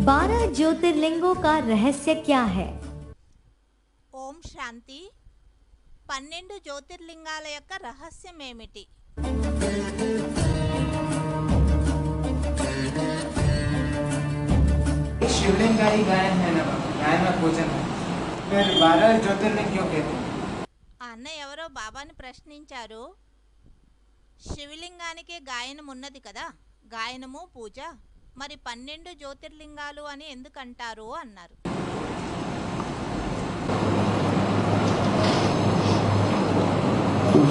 12 ज्योतिर्लिंगों का रहस्य क्या है? ఓం శాంతి 12 జ్యోతిర్లింగాల యొక్క రహస్యం ఏమిటి? शिवलिंग का ही गायन है ना, गायन में पूजन है, फिर 12 ज्योतिर्लिंग क्यों कहते हैं? ఆ అన్న ఎవరో బాబాని ప్రశ్నించారు. శివలింగానికే గాయనం ఉన్నది కదా, గాయనము పూజ, మరి 12 జ్యోతిర్లింగాలు అని ఎందుకంటారు అన్నారు.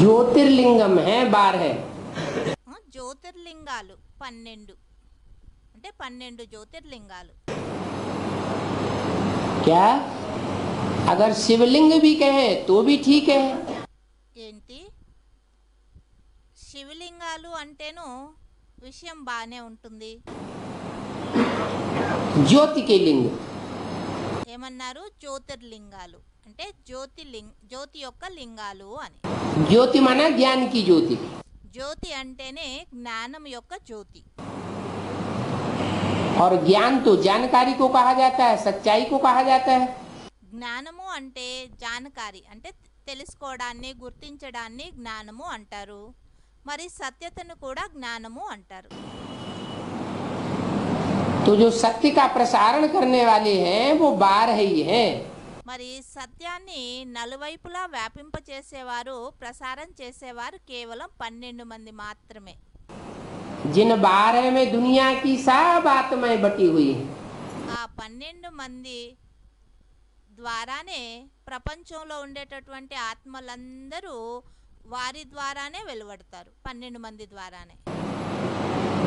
ज्योतिर्लिंगम है 12 జ్యోతిర్లింగాలు 12 అంటే 12 జ్యోతిర్లింగాలు. क्या अगर शिवलिंग भी कहे तो भी ठीक है. ఏంటి శివలింగాలు అంటేను విషయం బాగానే ఉంటుంది. ज्योति के लिंग ఏమన్నారు? జ్యోతిర్లింగాలు అంటే జ్యోతి యొక్క లింగాలు అని. ज्योति माना ज्ञान की ज्योति. జ్యోతి అంటేనే జ్ఞానం యొక్క జ్యోతి. और ज्ञान तो जानकारी को कहा जाता है, सच्चाई को कहा जाता है. జ్ఞానము అంటే జానకారి అంటే తెలుసుకోవడాన్ని గుర్తించడాన్ని జ్ఞానము అంటారు. మరి సత్యతను కూడా జ్ఞానము అంటారు. तो जो सत्य का प्रसारण करने वाले हैं वो 12 ही हैं. మరి సత్యాన్ని నలువైపులా వ్యాపింపచేసేవారు, ప్రసారం చేసేవారు కేవలం 12 మంది మాత్రమే. जिन 12 में दुनिया की सब आत्माएं बटी हुई हैं. ఆ 12 మంది ద్వారానే ప్రపంచంలో ఉండేటటువంటి ఆత్మలందరూ వారి ద్వారానే వెలువడతారు. 12 మంది ద్వారానే.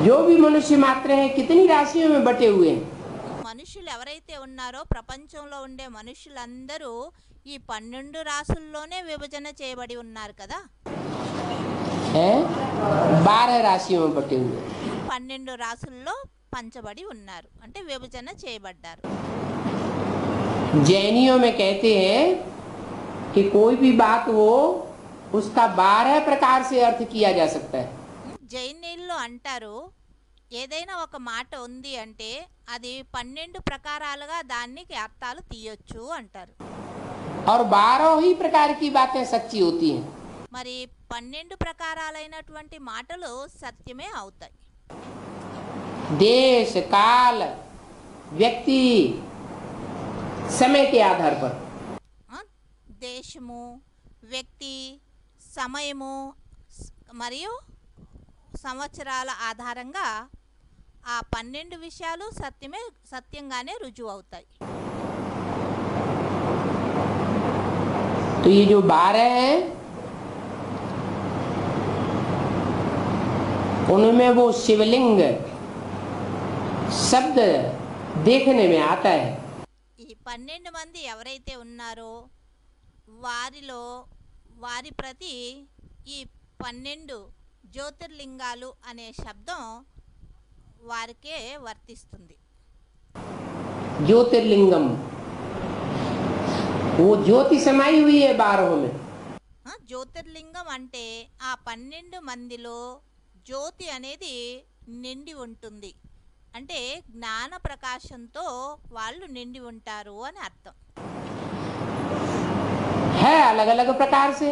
जो भी मनुष्य मात्र हैं कितनी राशियों में बटे हुए हैं. మనుషులు ఎవరైతే ఉన్నారో ప్రపంచంలో ఉండే మనుషులందరూ ఈ 12 రాసుల్లోనే విభజన చేయబడి ఉన్నారు కదా. हैं 12 राशियों में बटे हुए. 12 రాసుల్లో పంచబడి ఉన్నారు అంటే విభజన చేయబడ్డారు. जैनियों में कहते हैं कि कोई भी बात हो उसका 12 प्रकार से अर्थ किया जा सकता है. జైనీయులు అంటారు ఏదైనా ఒక మాట ఉంది అంటే అది 12 ప్రకారాలుగా దానికి అర్థాలు తీయొచ్చు అంటారు. और 12 ही प्रकार की बातें सच्ची होती हैं. మరి 12 ప్రకారాలైనటువంటి మాటలు సత్యమే అవుతాయి. देश काल व्यक्ति समय के आधार पर. దేశము, వ్యక్తి, సమయము మరియు సంవత్సరాల ఆధారంగా ఆ 12 విషయాలు సత్యంగానే రుజువు అవుతాయి. तो ये जो 12 हैं उनमें वो शिवलिंग शब्द देखने में आता है. ఈ 12 మంది ఎవరైతే ఉన్నారో వారిలో వారి ప్రతి ఈ 12 జ్యోతిర్లింగాలు అనే శబ్దం వారికే వర్తిస్తుంది. ज्योतिर्लिंगम वो ज्योति समाई हुई है 12 में. జ్యోతిర్లింగం అంటే ఆ 12 మందిలో జ్యోతి అనేది నిండి ఉంటుంది అంటే జ్ఞాన ప్రకాశంతో వాళ్ళు నిండి ఉంటారు అని అర్థం. है अलग अलग प्रकार से.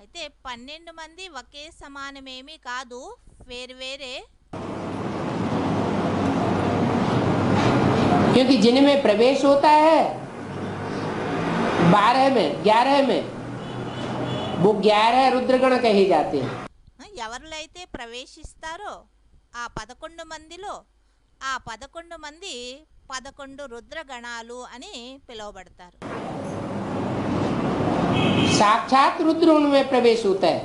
అయితే 12 మంది ఒకే సమానమేమీ కాదు, వేరువేరే. क्योंकि जिनमें प्रवेश होता है 12 में 11 में वो 11 रुद्रगण कहे जाते हैं. ఎవరిలో అయితే ప్రవేశిస్తారో ఆ 11 మందిలో ఆ 11 మంది 11 రుద్రగణాలు అని పిలువబడతారు. साक्षात रुद्र उनमें प्रवेश होता है.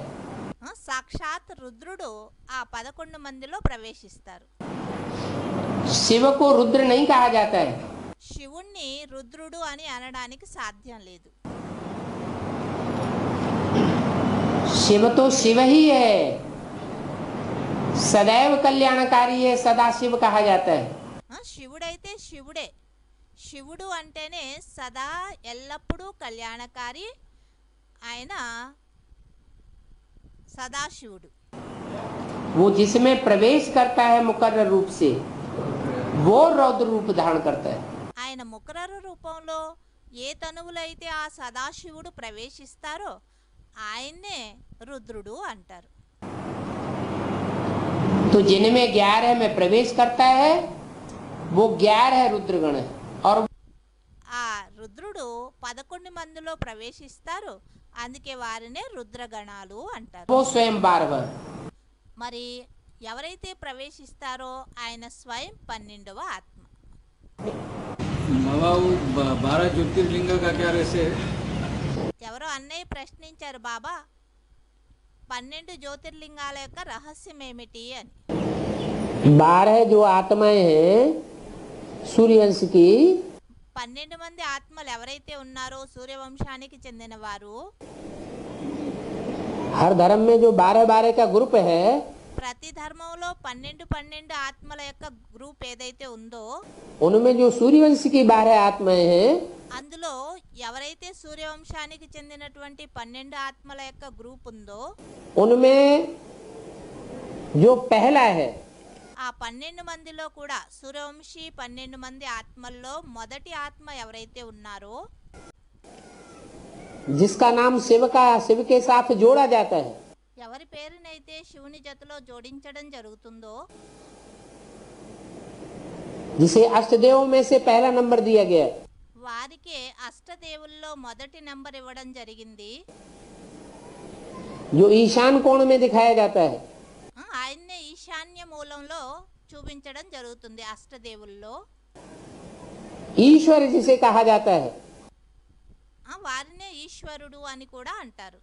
సాక్షాత్ రుద్రుడు ఆ 11 మందిలో ప్రవేశిస్తారు. शिव को रुद्र नहीं कहा जाता है. శివుణ్ణి రుద్రుడు అని అనడానికి సాధ్యం లేదు. शिव तो शिव ही है, सदैव कल्याणकारी है, सदा शिव कहा जाता है. శివుడైతే శివుడే. శివుడు అంటేనే సదా ఎల్లప్పుడూ కళ్యాణకారి. ఆయన సదాశివుడు. वो जिसमें प्रवेश करता है मुकर्रर रूप से वो रौद्र रूप धारण करता है। ఆయన ముకరరు రూపంలో ఏ తనువులో అయితే ఆ సదాశివుడు ప్రవేశిస్తారో ఆయన్నే రుద్రుడు అంటారు. तो जिनमें 11 में प्रवेश करता है वो 11 रुद्रगण है और ఆ రుద్రుడు 11 మందిలో ప్రవేశిస్తారు, అందుకే వారినే రుద్రగణాలు అంటారు. वो स्वयं 12 మరి ఎవరైతే ప్రవేశిస్తారో ఆయన స్వయం 12వ ఆత్మ. बाबा वो 12 ज्योतिर्लिंग का क्या रहस्य है? ఎవరో అన్నయ్య ప్రశ్నించారు, బాబా 12 జ్యోతిర్లింగాల యొక్క రహస్యం ఏమిటి అని. 12 जो आत्माएं हैं सूर्यवंश की 12 మంది ఆత్మలు ఎవరైతే ఉన్నారో సూర్యవంశానికి చెందిన వారు, हर धर्म में जो 12-12 का ग्रुप है ప్రతి ధర్మంలో 12 ఆత్మల యొక్క గ్రూప్ ఏదైతే ఉందో उनमें जो सूर्यवंश की 12 आत्माएं हैं అందులో ఎవరైతే సూర్యవంశానికి చెందినటువంటి 12 ఆత్మల యొక్క గ్రూప్ ఉందో उनमें जो पहला है ఆ 12 మందిలో కూడా సూర్యవంశీ 12 మంది ఆత్మల్లో మొదటి ఆత్మ ఎవరైతే ఉన్నారో जिसका नाम शिव के साथ जोड़ा जाता है, ఎవరి పేరునైతే శివుని జతలో జోడించడం జరుగుతుందో जिसे अष्टदेवों में से पहला नंबर दिया गया है, వారికే అష్టదేవుల్లో మొదటి నంబర్ ఇవ్వడం జరిగింది. जो ईशान कोण में दिखाया जाता है, ఆయన్నే ఈశాన్య మూలంలో చూపించడం జరుగుతుంది. అష్టదేవుల్లో ईश्वर जिसे कहा जाता है, వారినే ఈశ్వరుడు అని కూడా అంటారు.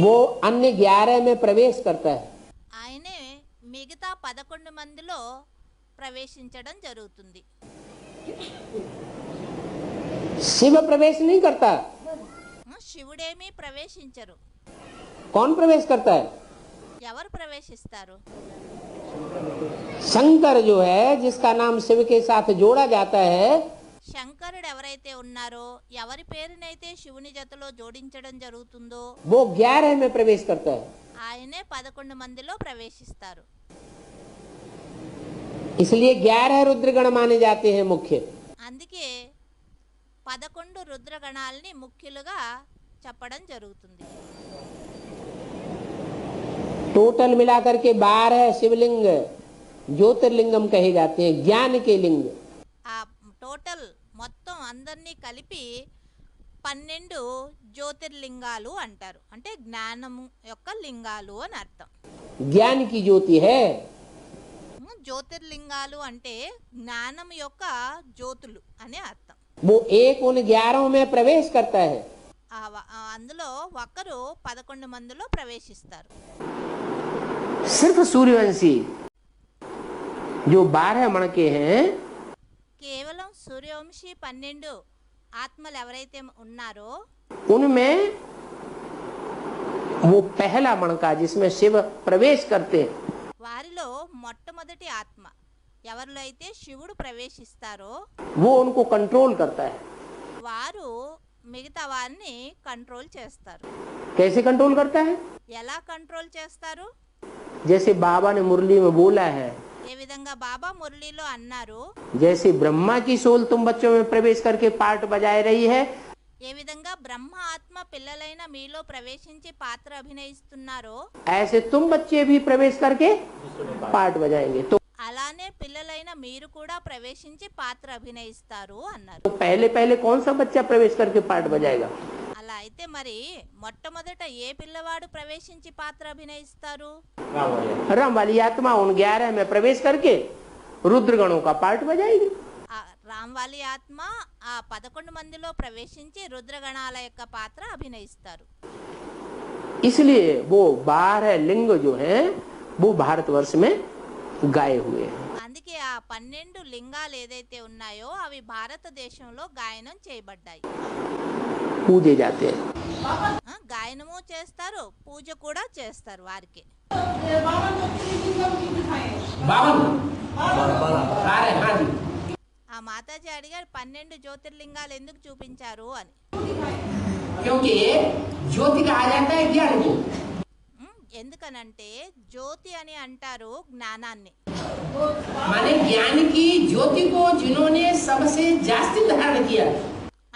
वो अन्य 11 में प्रवेश करता है। ఆయనే మిగతా 11 మందిలో ప్రవేశించడం జరుగుతుంది. शिव प्रवेश नहीं करता, శివుడేమీ ప్రవేశించరు. कौन प्रवेश करता है? ఎవరు ప్రవేశిస్తారు? शंकर जो है जिसका नाम शिव के साथ जोड़ा जाता है, శంకరుడు ఎవరైతే ఉన్నారో ఎవరి పేరునైతే శివుని జతలో జోడించడం జరుగుతుందో वो 11 में प्रवेश करता है। ఆయనే 11 మందిలో ప్రవేశిస్తారు. इसलिए 11 रुद्रगण माने जाते हैं मुख्य। అందుకే 11 రుద్రగణాల్ని ముఖ్యులుగా చెప్పడం జరుగుతుంది. टोटल मिलाकर के 12 शिवलिंग ज्योतिर्लिंगम कहे जाते हैं, ज्ञान के लिंग। ఆ టోటల్ మొత్తం అందరినీ కలిపి 12 జ్యోతిర్లింగాలు అంటారు. అంటే జ్ఞానము యొక్క లింగాలు అని అర్థం. ज्ञान की ज्योति है, జ్యోతిర్లింగాలు అంటే జ్ఞానం యొక్క జ్యోతులు అని అర్థం. वो एक उन 11 में प्रवेश करता है। అందులో ఒకరు 11 మందిలో ప్రవేశిస్తారు. सिर्फ सूर्यवंशी जो 12 मण के हैं, కేవలం సూర్యవంశీ 12 ఆత్మలు ఎవరైతే ఉన్నారో उनमें वो पहला मण का जिसमें शिव प्रवेश करते हैं, వారిలో మొట్టమొదటి ఆత్మ ఎవరిలో అయితే శివుడు ప్రవేశిస్తారో वो उनको कंट्रोल करता है। వారు మిగతా వారిని కంట్రోల్ చేస్తారు. कैसे कंट्रोल करता है? ఎలా కంట్రోల్ చేస్తారు? जैसे बाबा ने मुरली में बोला है, ఏ విధంగా బాబా మురళీలో అన్నారు, जैसे ब्रह्मा की सोल तुम बच्चों में प्रवेश करके पार्ट बजाए रही है, ఏ విధంగా బ్రహ్మ ఆత్మ పిల్లలైన మీలో ప్రవేశించి పాత్ర అభినయిస్తున్నారో ऐसे तुम बच्चे भी प्रवेश करके पार्ट बजाएंगे। तो అలానే పిల్లలైన మీరు కూడా ప్రవేశించి పాత్ర అభినయిస్తారు అన్నారు. पहले पहले कौन सा बच्चा प्रवेश करके पार्ट बजाएगा? అలా అయితే మరి మొట్టమొదట ఏ పిల్లవాడు ప్రవేశించి పాత్ర అభినయిస్తారు? राम वाली आत्मा उन 11 में प्रवेश करके रुद्रगणों का पार्ट बजाएगी। ఆ రామ్వాలి ఆత్మ ఆ 11 మందిలో ప్రవేశించి రుద్రగణాల యొక్క పాత్ర అభినయిస్తారు. इसलिए वो 12 लिंग जो हैं वो भारतवर्ष में गाए हुए हैं, అందుకే ఆ 12 లింగాలు ఏదైతే ఉన్నాయో అవి భారతదేశంలో గాయనం చేయబడ్డాయి. पूजे जाते हैं। గాయనము చేస్తారు, పూజ కూడా చేస్తారు వారికి. 52 ఆ మాతాజీ అడిగారు 12 జ్యోతిర్లింగాలు ఎందుకు చూపించారు అని. क्योंकि ज्योति कहा जाता है ज्ञान को, ఎందుకనంటే జ్యోతి అని అంటారు జ్ఞానాన్ని, माने ज्ञान की ज्योति को जिन्होंने सबसे जास्ती धारण किया,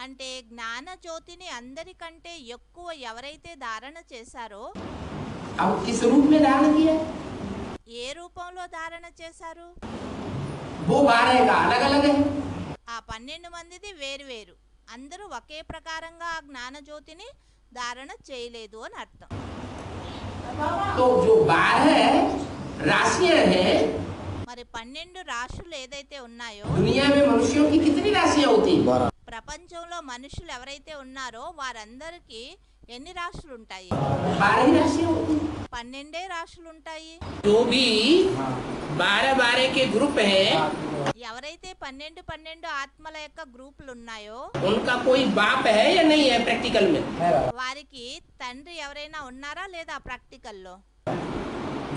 అంటే జ్ఞాన జ్యోతిని అందరికంటే ఎక్కువ ఎవరైతే ధారణ చేశారో अब किस रूप में धारण किया? ఏ రూపంలో ధారణ చేశారు? वो 12 का अलग अलग है। ఆ 12 మందిది వేరువేరు, అందరూ ఒకే ప్రకారంగా ఆ జ్ఞాన జ్యోతిని ధారణ చేయలేదు అని అర్థం. तो जो 12 राशियां हैं, మరి 12 రాశులు ఏదైతే ఉన్నాయో, दुनिया में मनुष्यों की कितनी राशियां होती हैं? ప్రపంచంలో మనుషులు ఎవరైతే ఉన్నారో వారందరికీ ఎన్ని రాశులు ఉంటాయి? 12 राशियां होती हैं। 12 రాశులు ఉంటాయి. जो भी 12 के ग्रुप है, ఎవరైతే 12 ఆత్మల యొక్క గ్రూపులు ఉన్నాయో उनका कोई बाप है या नहीं है प्रैक्टिकल में? వారికి తండ్రి ఎవరైనా ఉన్నారా లేదా ప్రాక్టికల్లో?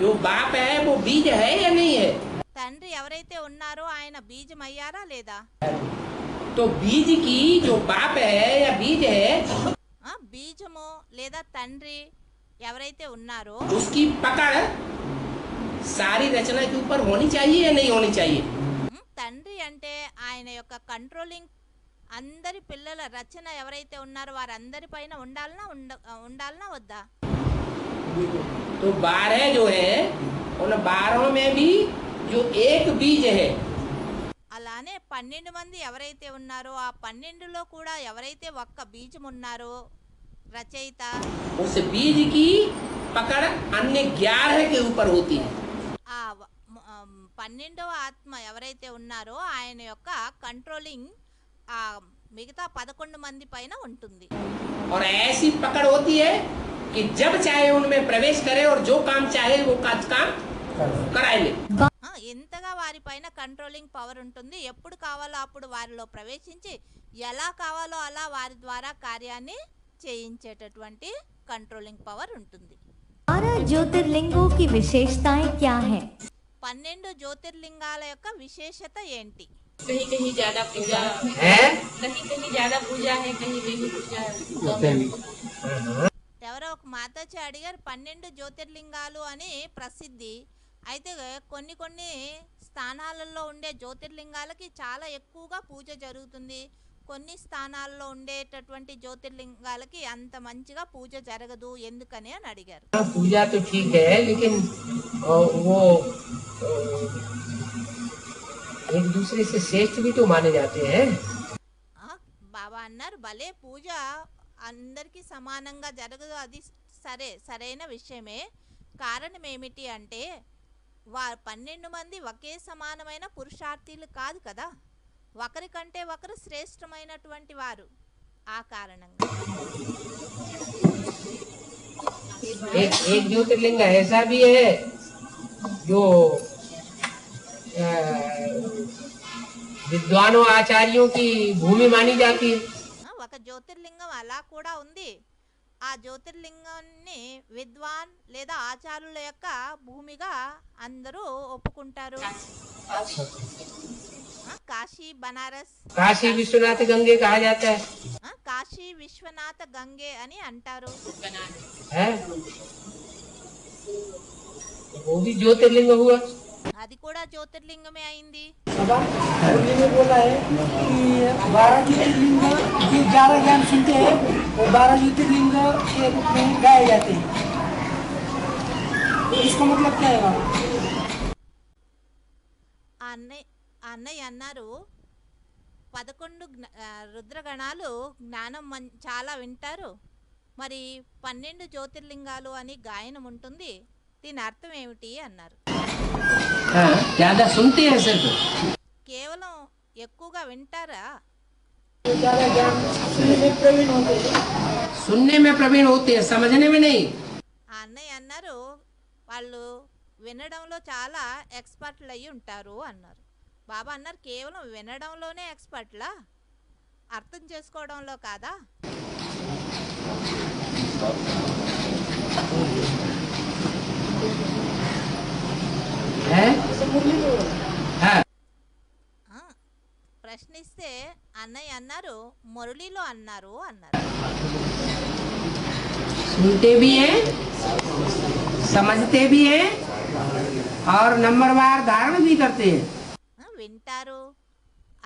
जो बाप है वो बीज है या नहीं है? తండ్రి ఎవరైతే ఉన్నారో ఆయన బీజం అయ్యారా లేదా? तो बीज की जो बाप है या बीज है, బీజము లేదా తండ్రి ఎవరైతే ఉన్నారో उसकी पकड़ सारी रचना के ऊपर होनी चाहिए या नहीं होनी चाहिए? తండ్రి అంటే ఆయన యొక్క కంట్రోలింగ్ అందరి పిల్లల రచన ఎవరైతే ఉన్నారో వారందరి పైన ఉండాలనా వద్దా? तो 12 जो है उन 12 में भी जो एक बीज है, అలానే 12 మంది ఎవరైతే ఉన్నారో ఆ 12లో కూడా ఎవరైతే ఒక్క బీజం ఉన్నారో రచయిత, उस बीज की पकड़ अन्य 11 के ऊपर होती है। ఆ 12వ ఆత్మ ఎవరైతే ఉన్నారో ఆయన యొక్క కంట్రోలింగ్ ఆ మిగతా 11 మంది పైన ఉంటుంది. और ऐसी पकड़ होती है कि जब चाहे उनमें प्रवेश करे और जो काम चाहे वो काम कराए। ఎంతగా వారి పైన కంట్రోలింగ్ పవర్ ఉంటుంది, ఎప్పుడు కావాలో అప్పుడు వారిలో ప్రవేశించి ఎలా కావాలో అలా వారి ద్వారా కార్యాన్ని చేయించేటటువంటి కంట్రోలింగ్ పవర్ ఉంటుంది. 12 ज्योतिर्लिंगों की विशेषताएं क्या हैं? 12 జ్యోతిర్లింగాల యొక్క విశేషత ఏంటి? कहीं कहीं ज्यादा पूजा है कहीं कहीं ज्यादा पूजा है, कहीं नहीं पूजा है। ఎవరో ఒక మాతాజీ అడిగారు 12 జ్యోతిర్లింగాలు అని ప్రసిద్ధి, అయితే కొన్ని కొన్ని స్థానాలలో ఉండే జ్యోతిర్లింగాలకి చాలా ఎక్కువగా పూజ జరుగుతుంది, కొన్ని స్థానాల్లో ఉండేటటువంటి జ్యోతిర్లింగాలకి అంత మంచిగా పూజ జరగదు, ఎందుకని అని అడిగారు. पूजा तो ठीक है, लेकिन वो एक दूसरे से श्रेष्ठ भी तो माने जाते हैं। బాబా అన్నారు భలే పూజ అందరికీ సమానంగా జరగదు, అది సరైన విషయమే. కారణం ఏమిటి అంటే 12 మంది ఒకే సమానమైన పురుషార్థులు కాదు కదా, ఒకరికంటే ఒకరు శ్రేష్టమైనటువంటి వారు. ఆ కారణంగా एक ज्योतिर्लिंग ऐसा भी है जो विद्वानों आचार्यों की भूमि मानी जाती है। ఒక జ్యోతిర్లింగం అలా కూడా ఉంది, ఆ జ్యోతిర్లింగాన్ని విద్వాన్ లేదా ఆచార్యుల యొక్క భూమిగా అందరూ ఒప్పుకుంటారు. కాశీ బనారస్, काशी विश्वनाथ गंगे कहा जाता है, కాశీ విశ్వనాథ గంగే అని అంటారు. है? वो भी ज्योतिर्लिंग हुआ। అది కూడా జ్యోతిర్లింగమే అయింది. मुरली में बोला है कि 12 ज्योतिर्लिंग जो 11 ज्ञान सुनते हैं वो 12 ज्योतिर्लिंग के रूप में गाए जाते हैं। तो इसका मतलब क्या है बाबा? అన్నయ్య అన్నారు 11 రుద్రగణాలు జ్ఞానం చాలా వింటారు, మరి 12 జ్యోతిర్లింగాలు అని గాయనం ఉంటుంది, దీని అర్థం ఏమిటి అన్నారు. ज्यादा सुनते हैं सिर्फ, కేవలం ఎక్కువగా వింటారా? ज्यादा ज्ञान सुनने में प्रवीण होते हैं, सुनने में प्रवीण होते हैं, समझने में नहीं। ఆ అన్నయ్య అన్నారు వాళ్ళు వినడంలో చాలా ఎక్స్పర్ట్లు అయ్యి ఉంటారు అన్నారు. బాబా అన్నారు కేవలం వినడంలోనే ఎక్స్పర్ట్లా, అర్థం చేసుకోవడంలో కాదా? ప్రశ్నిస్తే అన్నయ్య అన్నారు మురళిలో అన్నారు. सुनते भी हैं, समझते भी हैं और नंबरवार धारण भी करते हैं। వింటారు,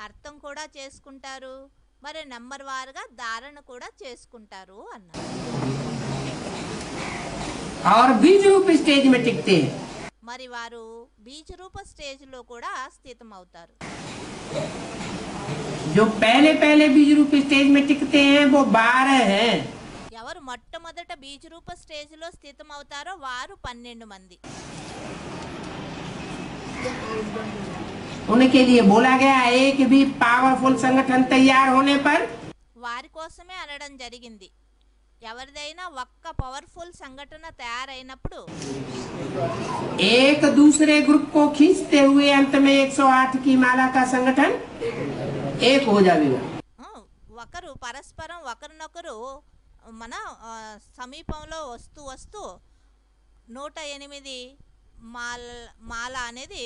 అర్థం కూడా చేసుకుంటారు, మరి నంబర్ వారుగా ధారణ కూడా చేసుకుంటారు అన్నారు. और बीज रूप स्टेज में टिकते हैं। మరి వారు బీజ రూప స్టేజ్లో కూడా స్థితం అవుతారు. जो पहले पहले बीज रूप स्टेज में टिकते हैं वो 12 हैं। ఎవరు మొట్టమొదట బీజ రూప స్టేజ్లో స్థితం అవుతారో వారు 12 మంది. उनके लिए बोला गया एक भी पावरफुल संगठन तैयार होने पर వారి కోసమే అనడం జరిగింది. ఎవరిదైనా ఒక్క పవర్ఫుల్ సంఘటన తయారైనప్పుడు एक दूसरे ग्रुप को खींचते हुए अंत में 108 की माला का संगठन एक हो जाएगा। ఒకరు పరస్పరం ఒకరినొకరు మన సమీపంలో వస్తూ వస్తూ 108 మాల అనేది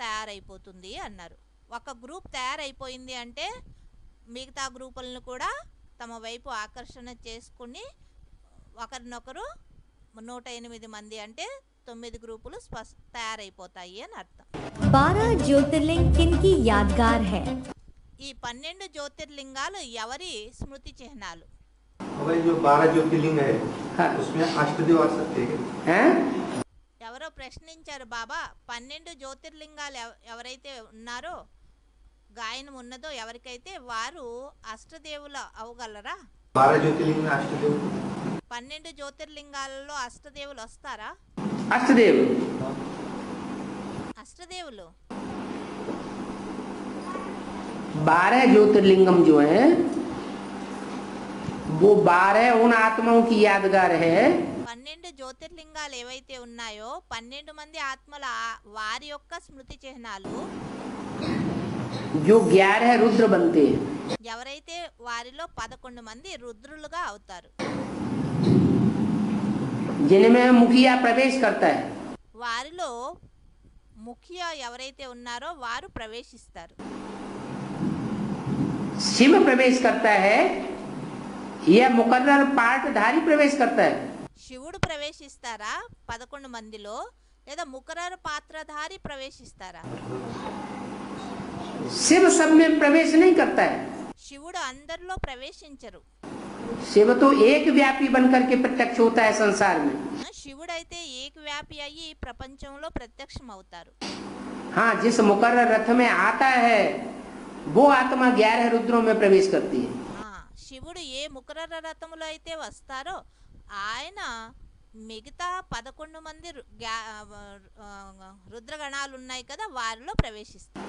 తయారైపోతుంది అన్నారు. ఒక గ్రూప్ తయారైపోయింది అంటే మిగతా గ్రూపులను కూడా తమ వైపు ఆకర్షణ చేసుకుని ఒకరినొకరు 108 మంది అంటే 9 గ్రూపులు తయారైపోతాయి అని అర్థం. 12 ज्योतिर्लिंग किनकी यादगार है? ఈ 12 జ్యోతిర్లింగాలు ఎవరి స్మృతి చిహ్నాలు? जो 12 ज्योतिर्लिंग है हाँ। उसमें अष्टदेव आ सकते हैं। हैं? ఎవరో ప్రశ్నించారు, బాబా 12 జ్యోతిర్లింగాలు ఎవరైతే ఉన్నారో గాయనం ఉన్నదో ఎవరికైతే వారు అష్టదేవుల అవగలరా? 12 ज्योतिर्लिंग में अष्टदेव 12 జ్యోతిర్లింగాలలో అష్టదేవులు వస్తారా? अष्टदेव అష్టదేవులు 12 ज्योतिर्लिंगम जो है वो 12 उन आत्माओं की यादगार है 12 జ్యోతిర్లింగాలు ఏవైతే ఉన్నాయో 12 మంది ఆత్మల వారి యొక్క స్మృతి చిహ్నాలు जो 11 रुद्र बनते हैं। ఎవరైతే వారిలో 11 మంది రుద్రులుగా అవుతారు. जिनमें मुखिया प्रवेश करता है। వారిలో ముఖ్య ఎవరైతే ఉన్నారో వారు ప్రవేశిస్తారు. शिव प्रवेश करता है या मुकर्रर पाठधारी प्रवेश करता है? శివుడు ప్రవేశిస్తారా 11 మందిలో, లేదా ముకరర్ పాత్రధారి ప్రవేశిస్తారా? शिव सब में प्रवेश नहीं करता है। శివుడు అందరిలో ప్రవేశించరు. शिव तो एक व्यापी बनकर के प्रत्यक्ष होता है संसार में। శివుడైతే ఏకవ్యాపి అయ్యి ప్రపంచంలో ప్రత్యక్షం అవుతారు. हाँ, जिस मुकर्रर रथ में आता है वो आत्मा 11 रुद्रों में प्रवेश करती है। శివుడు ఏ ముకరర రథములో అయితే వస్తారో ఆయన మిగతా 11 మంది రుద్రగణాలు ఉన్నాయి కదా వారిలో ప్రవేశిస్తారు.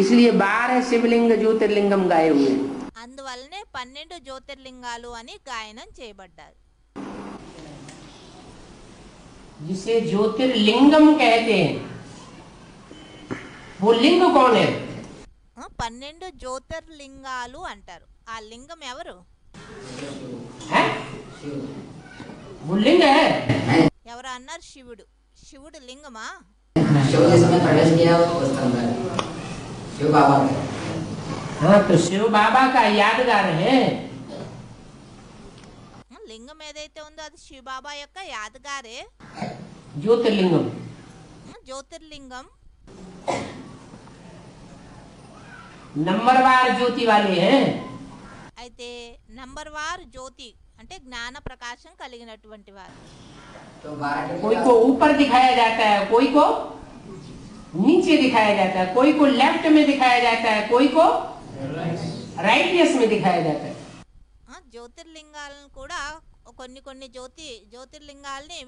इसलिए 12 शिवलिंग ज्योतिर्लिंगम गाए हुए हैं। అందువల్లనే 12 జ్యోతిర్లింగాలు అని గాయనం చేయబడ్డారు. जिसे ज्योतिर्लिंगम कहते हैं वो लिंग कौन है? 12 జ్యోతిర్లింగాలు అంటారు. ఆ లింగం ఎవరు? है? वो लिंग है। ఎవరు అన్నారు? శివుడు. శివుడు లింగమా? शिव जिसमें प्रवेश किया उस अंदर शिव बाबा का। हाँ, तो शिव बाबा का यादगार है। లింగం ఏదైతే ఉందో అది శివబాబా యొక్క యాదగారే. ज्योतिर्लिंगम జ్యోతిర్లింగం नंबरवार ज्योति वाले हैं। అయితే నంబర్ వార్ జ్యోతి అంటే జ్ఞాన ప్రకాశం కలిగినటువంటి వారు. तो 12 के कोई को ऊपर दिखाया जाता है, कोई को नीचे दिखाया जाता है, कोई को लेफ्ट में दिखाया जाता है, कोई को राइटनेस में दिखाया जाता है। జ్యోతిర్లింగాలను కూడా కొన్ని జ్యోతిర్లింగాల్ని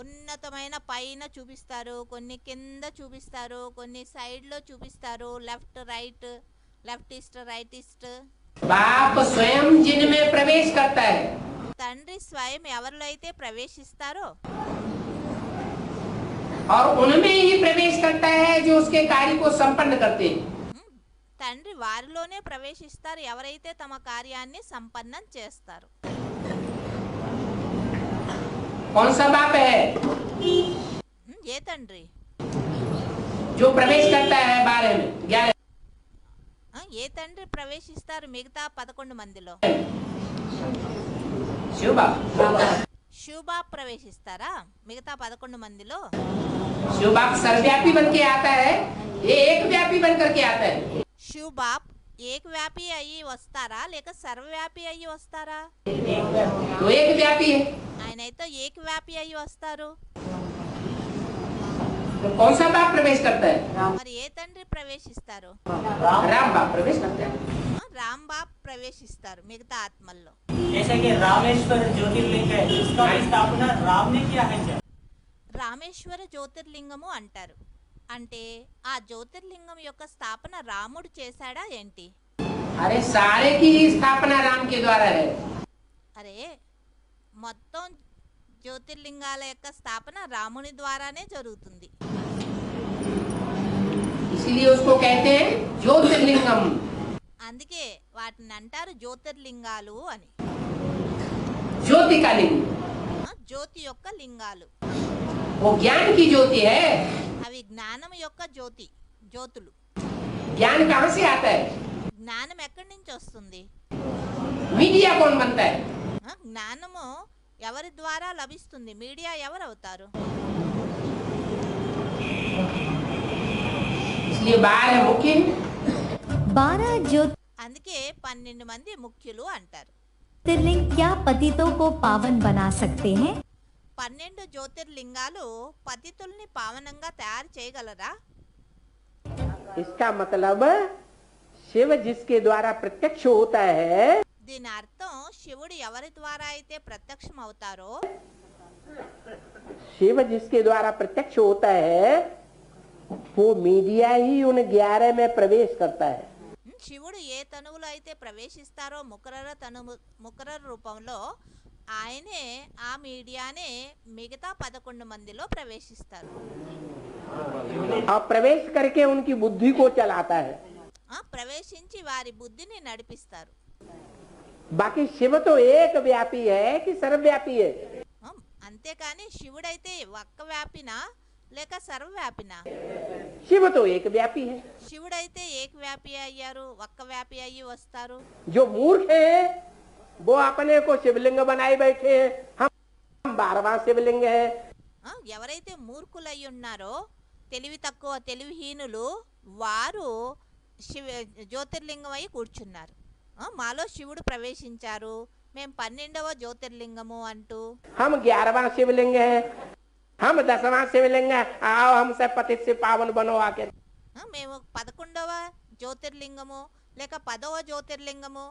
ఉన్నతమైన పైన చూపిస్తారు, కొన్ని కింద చూపిస్తారు, కొన్ని సైడ్లో చూపిస్తారు, లెఫ్ట్ ఈస్ట్ రైట్ ఈస్ట్. बाप स्वयं जिनमें प्रवेश करता है తండ్రి స్వయం ఎవరిలో అయితే ప్రవేశిస్తారో और उनमें ही प्रवेश करता है जो उसके कार्य को संपन्न करते हैं। తండ్రి వారిలోనే ప్రవేశిస్తారు ఎవరైతే తమ కార్యాన్ని సంపన్నం చేస్తారు. कौन सा बाप है? ఏ తండ్రి? जो प्रवेश करता है 12 में 11 ఏ తండ్రి ప్రవేశిస్తారు మిగతా 11 మందిలో? शिव बाबा శివబాబు ప్రవేశిస్తారా మిగతా 11 మందిలో? शिव बाबा सर्वव्यापी बन के आता है, ये एक व्यापी बन करके आता है। శివబాబ్ ఏకవ్యాపి అయ్యి వస్తారా లేక సర్వవ్యాపి అయ్యి వస్తారా? तो एक व्यापी है। ఆయనైతే ఏకవ్యాపి అయ్యి వస్తారు. तो कौन सा बाप प्रवेश करता है? మరి ఏ తండ్రి ప్రవేశిస్తారు? राम बाप प्रवेश करता है। రాంబాబ్ ప్రవేశిస్తారు మిగతా ఆత్మల్లో. जैसे कि रामेश्वर ज्योतिर्लिंग है, इसका स्थापना राम ने किया है क्या? రామేశ్వర జ్యోతిర్లింగము అంటారు. అంటే ఆ జ్యోతిర్లింగం యొక్క స్థాపన రాముడు చేశాడా ఏంటి? अरे सारे की स्थापना राम के द्वारा है। అరే మొత్తం జ్యోతిర్లింగాల యొక్క స్థాపన రాముని ద్వారానే జరుగుతుంది. इसीलिए उसको कहते हैं ज्योतिर्लिंगम। అందుకే వాటిని అంటారు జ్యోతిర్లింగాలు అని. ज्योति का लिंग, జ్యోతి యొక్క లింగాలు. वो ज्ञान की ज्योति है। అవి జ్ఞానం యొక్క జ్యోతులు. ज्ञान कहाँ से आता है? జ్ఞానం ఎక్కడి నుంచి వస్తుంది? मीडिया कौन बनता है? జ్ఞానము ఎవరి ద్వారా లభిస్తుంది? మీడియా ఎవరు అవుతారు? इसलिए 12 मुख्य, 12 అందుకే 12 మంది ముఖ్యులు అంటారు. ज्योतिर्लिंग क्या पतितों को पावन बना सकते हैं? 12 జ్యోతిర్లింగాలు పతితుల్ని పావనంగా తయారు చేయగలరా? इसका मतलब शिव जिसके द्वारा प्रत्यक्ष होता है, దీని అర్థం శివుడు ఎవరి ద్వారా అయితే ప్రత్యక్షం అవుతారో, शिव जिसके द्वारा प्रत्यक्ष होता है वो मीडिया ही उन 11 में प्रवेश करता है। శివుడు ఏ తనువులో అయితే ప్రవేశిస్తారో ముకర రూపంలో ఆయనే ఆ మీడియానే మిగతా 11 మందిలో ప్రవేశిస్తారు. और प्रवेश करके उनकी बुद्धि को चलाता है। ప్రవేశించి వారి బుద్ధిని నడిపిస్తారు. बाकी शिव तो एक व्यापी है कि सर्वव्यापी है? అంతేకాని శివుడైతే ఒక్క వ్యాపినా లేక సర్వవ్యాపినా? शिव तो एक व्यापी है। శివుడైతే ఏకవ్యాపి అయ్యారు, ఒక్క వ్యాపి అయ్యి వస్తారు. जो मूर्ख है वो अपने को शिवलिंग बनाए बैठे हैं, हम 12वां शिवलिंग है। ఎవరైతే మూర్ఖులై ఉన్నారో, తెలివి తక్కువ తెలివిహీనులు, వారు జ్యోతిర్లింగం అయి కూర్చున్నారు. మాలో శివుడు ప్రవేశించారు, మేము 12వ జ్యోతిర్లింగము అంటూ. हम 11वां शिवलिंग है, हम 10वां शिवलिंग है, आओ हमसे पतित से पावन बनो आके। మేము 11వ జ్యోతిర్లింగము లేక 10వ జ్యోతిర్లింగము,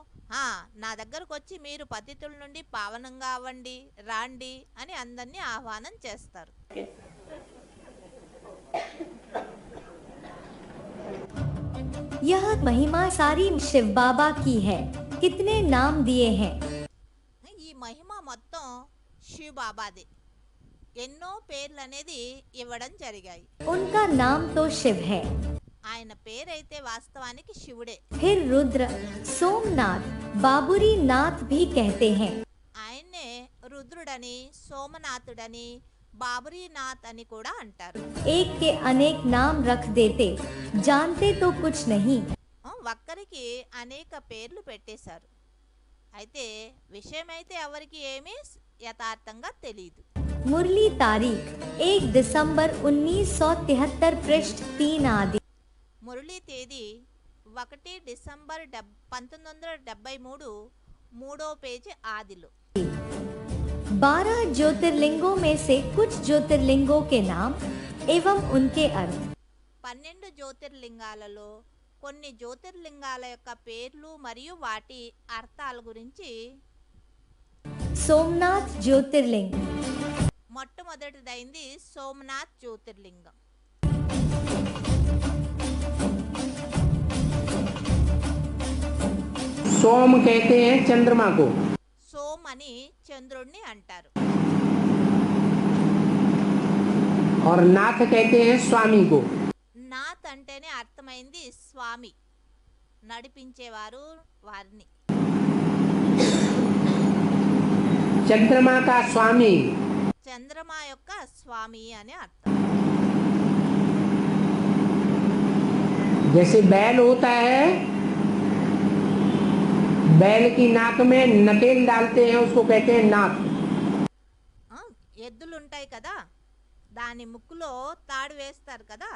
నా దగ్గరకు వచ్చి మీరు పతితుల నుండి పావనంగా అవ్వండి, రాండి అని అందరినీ ఆహ్వానం చేస్తారు. यह महिमा सारी शिव बाबा की है। कितने नाम दिए हैं? ఈ మహిమ మొత్తం శివ బాబాదే. ఎన్నో పేర్లు అనేది ఇవ్వడం జరిగాయి. उनका नाम तो शिव है। ఆయన పేరైతే వాస్తవానికి శివుడే. फिर रुद्र, सोमनाथ, बाबुरी नाथ भी कहते हैं। ఆయన్నే రుద్రుడని, సోమనాథుడని, బాబురీనాథ్ అని కూడా అంటారు. एक के अनेक नाम रख देते, जानते तो कुछ नहीं। ఒక్కరికి అనేక పేర్లు పెట్టేశారు, అయితే విషయమైతే ఎవరికి ఏమీ యథార్థంగా తెలియదు. मुरली तारीख 1 दिसंबर 1973 पृष्ठ 3 आदि। మురళీ తేదీ 1 డిసెంబర్ 1973 3వ పేజీ ఆదిలో. 12 ज्योतिर्लिंगों में से कुछ ज्योतिर्लिंगों के नाम एवं उनके अर्थ। 12 జ్యోతిర్లింగాలలో కొన్ని జ్యోతిర్లింగాల యొక్క పేర్లు మరియు వాటి అర్థాల గురించి. सोमनाथ ज्योतिर्लिंग, మొట్టమొదటిదైంది సోమనాథ్ జ్యోతిర్లింగం. सोम कहते हैं चंद्रमा को, సోమ్ అని చంద్రుడిని అంటారు. और नाथ कहते हैं स्वामी को। నాథ్ అంటేనే అర్థమైంది స్వామి, నడిపించేవారు వారిని. चंद्रमा का स्वामी, చంద్రమా యొక్క స్వామి అని అర్థం. जैसे बैल होता है बैल की नाक में नकेल डालते हैं, उसको कहते हैं नाक। ఆ, ఎద్దులు ఉంటాయి కదా, దాని ముక్కులో తాడు వేస్తారు కదా,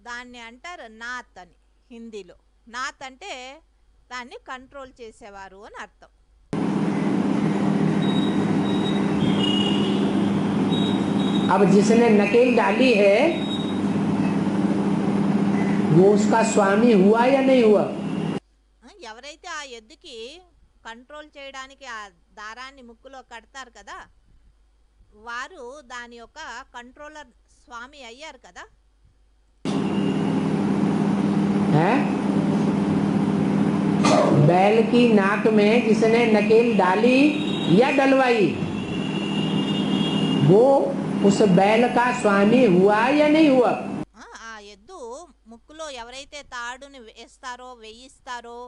దాన్ని అంటారు నాత్ అని హిందీలో. నాత్ అంటే దాన్ని కంట్రోల్ చేసేవారు అని అర్థం. अब जिसने नकेल डाली है वो उसका स्वामी हुआ या नहीं हुआ? ఎవరైతే ఆ ఎద్దుకి కంట్రోల్ చేయడానికి ఆ దారాన్ని ముక్కులో కడతారు కదా, వారు దాని యొక్క కంట్రోలర్ స్వామి అయ్యారు కదా. है बैल की नाक में जिसने नकेल डाली या डलवाई वो उस बैल का स्वामी हुआ या नहीं हुआ? ఆ ఎద్దు ముక్కులో ఎవరైతే తాడుని వేస్తారో వేయిస్తారో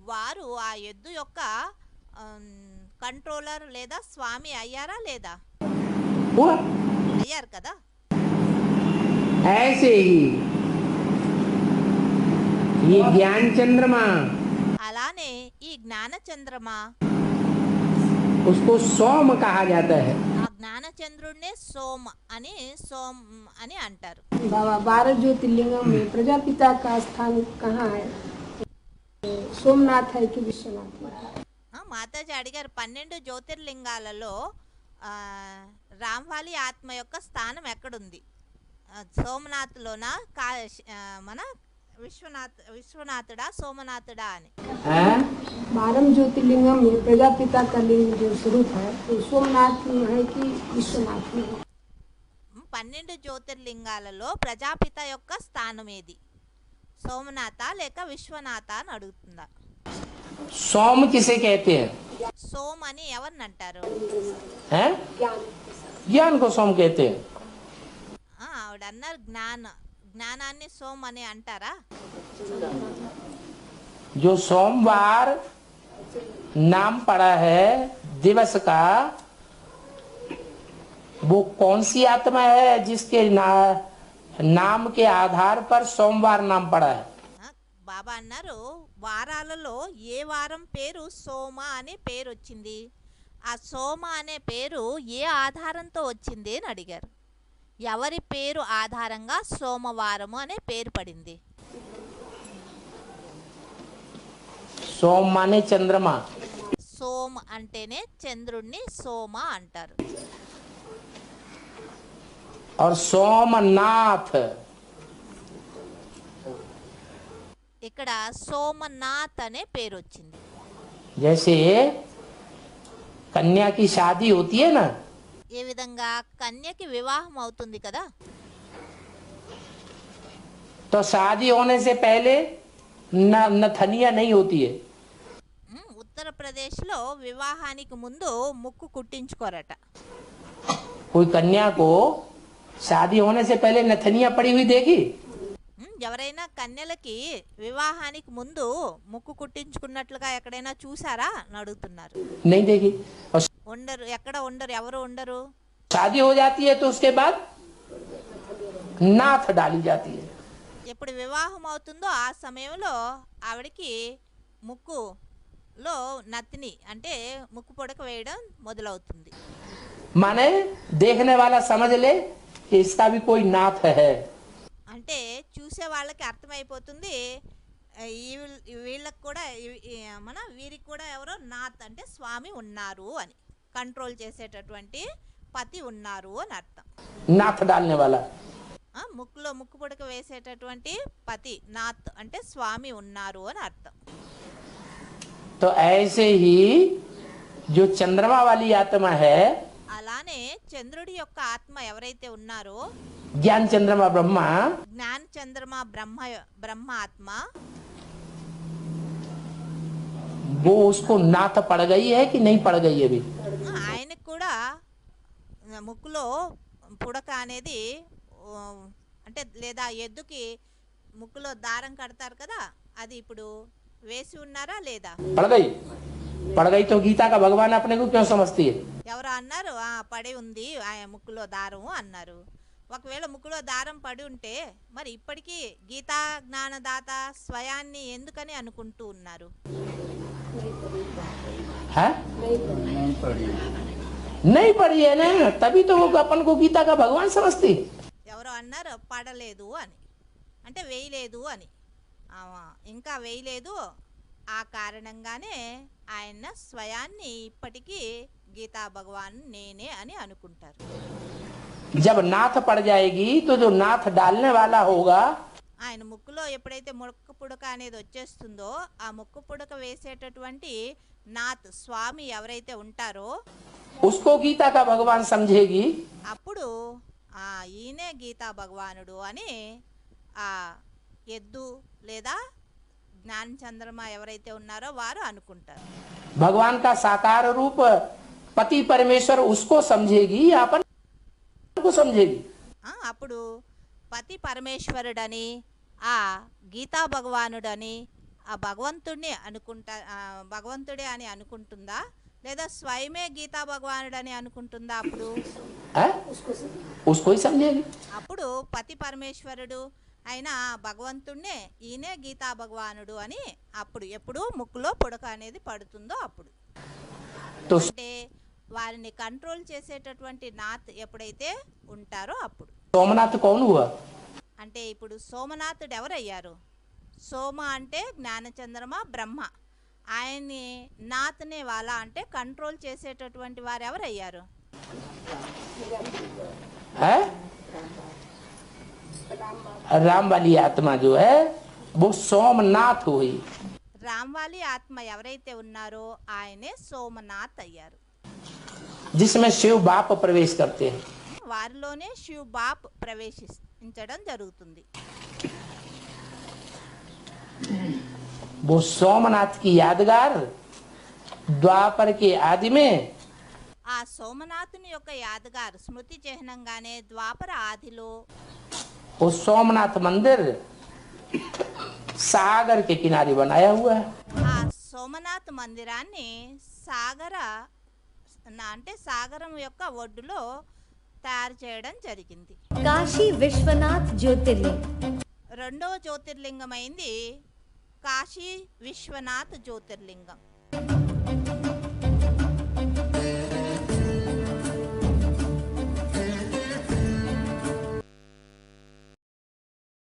వారు ఆ ఎద్దు యొక్క కంట్రోలర్ లేదా స్వామి అయ్యారా లేదా? हुआ। అయ్యారు కదా. ऐसे ही ये ज्ञान चंद्रमा, అలానే ఈ జ్ఞాన చంద్రమా, उसको सोम कहा जाता है। ఆ జ్ఞాన చంద్రుడినే సోమ్ అని అంటారు. बाबा 12 ज्योतिर्लिंगों में प्रजापिता का स्थान कहाँ है? सोमनाथ है कि विश्वनाथ है? మాతాజీ అడిగారు 12 జ్యోతిర్లింగాలలో రామ్వాలి ఆత్మ యొక్క స్థానం ఎక్కడుంది? సోమనాథ్లోనా మన విశ్వనాథుడా సోమనాథుడా అని. 12 ज्योतिर्लिंगों में प्रजापिता का लिंग जो स्वरूप है तो सोमनाथ में है कि विश्वनाथ में? 12 జ్యోతిర్లింగాలలో ప్రజాపిత యొక్క స్థానం ఏది? సోమనాథ లేక విశ్వనాథ అని అడుగుతుందా. सोम किसे कहते हैं? సోమ్ అని ఎవరిని అంటారు? हैं? ज्ञान को सोम कहते हैं। ఆవిడ అన్నారు జ్ఞానాన్ని సోమ్ అని అంటారా? जो सोमवार नाम पड़ा है दिवस का, वो कौन सी आत्मा है जिसके नाम के आधार पर सोमवार नाम पड़ा है? బాబా అన్నారు వారాలలో ఏ వారం పేరు సోమ అనే పేరు వచ్చింది, ఆ సోమ అనే పేరు ఏ ఆధారంతో వచ్చింది అని అడిగారు. ఎవరి పేరు ఆధారంగా సోమవారము అనే పేరు పడింది? सोम माने चंद्रमा, సోమ్ అంటేనే చంద్రుణ్ణి సోమ అంటారు. और सोमनाथ ఇక్కడ సోమనాథ్ అనే పేరు వచ్చింది. जैसे कन्या की शादी होती है ना, ఏ విధంగా కన్యకి వివాహం అవుతుంది కదా, तो शादी होने से पहले नथनिया नहीं होती है। ఉత్తరప్రదేశ్లో వివాహానికి ముందు ముక్కు కుట్టించుకోరట. कोई कन्या को शादी होने से पहले नथनिया पड़ी हुई देखी? ఎవరైనా కన్యలకి వివాహానికి ముందు ముక్కు కుట్టించుకున్నట్లుగా ఎక్కడైనా చూసారా అని అడుగుతున్నారు. नहीं देखी। और ఉండరు, ఎక్కడ ఉండరు, ఎవరు ఉండరు. शादी हो जाती है तो उसके बाद नाथ डाली जाती है। ఎప్పుడు వివాహం అవుతుందో ఆ సమయంలో ఆవిడకి ముక్కులో నత్తిని అంటే ముక్కు పొడక వేయడం మొదలవుతుంది. माने देखने वाला समझ ले कि इसका भी कोई नाथ है। అంటే చూసే వాళ్ళకి అర్థమైపోతుంది వీళ్ళకి కూడా వీరికి కూడా ఎవరో నాథ్ అంటే స్వామి ఉన్నారు అని, కంట్రోల్ చేసేటటువంటి పతి ఉన్నారు అని అర్థం. नाथ डालने वाला, ముక్కులో ముక్కు పుడక వేసేటటువంటి పతి నాథ్ అంటే స్వామి ఉన్నారు అని అర్థం. तो ऐसे ही जो चंद्रमा वाली आत्मा है, అలానే చంద్రుడి యొక్క ఆత్మ ఎవరైతే ఉన్నారో ज्ञान चंद्रमा ब्रह्मा, జ్ఞాన చంద్రమా బ్రహ్మ ఆత్మ, वो उसको नाथ पड़ गई है कि नहीं पड़ गई अभी? ఆయనకు కూడా ముక్కులో పుడక అనేది అంటే లేదా ఎద్దుకి ముక్కులో దారం కడతారు కదా, అది ఇప్పుడు వేసి ఉన్నారా లేదా? पड़ गई तो गीता का भगवान अपने को क्यों समझती है? ఎవరు అన్నారు పడి ఉంది ఆయన ముక్కులో దారం అన్నారు. ఒకవేళ ముక్కులో దారం పడి ఉంటే మరి ఇప్పటికీ గీతా జ్ఞానదాత స్వయాన్ని ఎందుకని అనుకుంటూ ఉన్నారు? है नहीं पढ़ी है ना, तभी तो वो अपन को गीता का भगवान समझती। ఎవరో అన్నారు పడలేదు అని, అంటే వేయలేదు అని. ఇంకా వేయలేదు, ఆ కారణంగానే ఆయన స్వయాన్ని ఇప్పటికీ గీతా భగవాన్ నేనే అని అనుకుంటారు. जब नाथ पड़ जाएगी तो जो नाथ डालने वाला होगा, ఆయన ముక్కులో ఎప్పుడైతే ముక్కు పుడక అనేది వచ్చేస్తుందో, ఆ ముక్కు పుడక వేసేటటువంటి నాథ్ స్వామి ఎవరైతే ఉంటారో उसको गीता का भगवान समझेगी। అప్పుడు ఈయనే గీతా భగవానుడు అని ఆ ఎద్దు లేదా జ్ఞాన చంద్రమ ఎవరైతే ఉన్నారో వారు అనుకుంటారు. भगवान का साकार रूप पति परमेश्वर उसको समझेगी या अपन को समझेगी। అప్పుడు పతి పరమేశ్వరుడని ఆ గీతా భగవానుడని ఆ భగవంతుడిని భగవంతుడే అని అనుకుంటుందా, లేదా స్వయమే గీతా భగవానుడని అనుకుంటుందా? అప్పుడు उसको ही समझेगी। అప్పుడు పతి పరమేశ్వరుడు అయిన భగవంతుడినే ఈయనే గీతా భగవానుడు అని అప్పుడు ఎప్పుడు ముక్కులో పుడక అనేది పడుతుందో అప్పుడు. అంటే వారిని కంట్రోల్ చేసేటటువంటి నాథ్ ఎప్పుడైతే ఉంటారో అప్పుడు. सोमनाथ कौन हुआ? అంటే ఇప్పుడు సోమనాథుడు ఎవరయ్యారు? సోమ అంటే జ్ఞానచంద్రమ బ్రహ్మ, ఆయన్ని నాథ్నే వాళ్ళ అంటే కంట్రోల్ చేసేటటువంటి వారు ఎవరయ్యారు? राम वाली आत्मा जो है वो सोमनाथ हुई। రామ్వాలి ఆత్మ ఎవరైతే ఉన్నారో ఆయనే సోమనాథ్ అయ్యారు. जिसमें शिव बाप प्रवेश करते हैं, వారిలోనే శివ్ బాప్ ప్రవేశించడం జరుగుతుంది. वो सोमनाथ की यादगार द्वापर के आदि में ఆ సోమనాథుని యొక్క యాదగారు స్మృతి చిహ్నంగానే ద్వాపర ఆదిలో वो सोमनाथ मंदिर सागर के किनारे बनाया हुआ है। ఆ సోమనాథ్ మందిరాన్ని అంటే సాగరం యొక్క ఒడ్డులో తయారు చేయడం జరిగింది. काशी विश्वनाथ ज्योतिर्लिंग రెండవ జ్యోతిర్లింగమైంది కాశీ విశ్వనాథ్ జ్యోతిర్లింగం.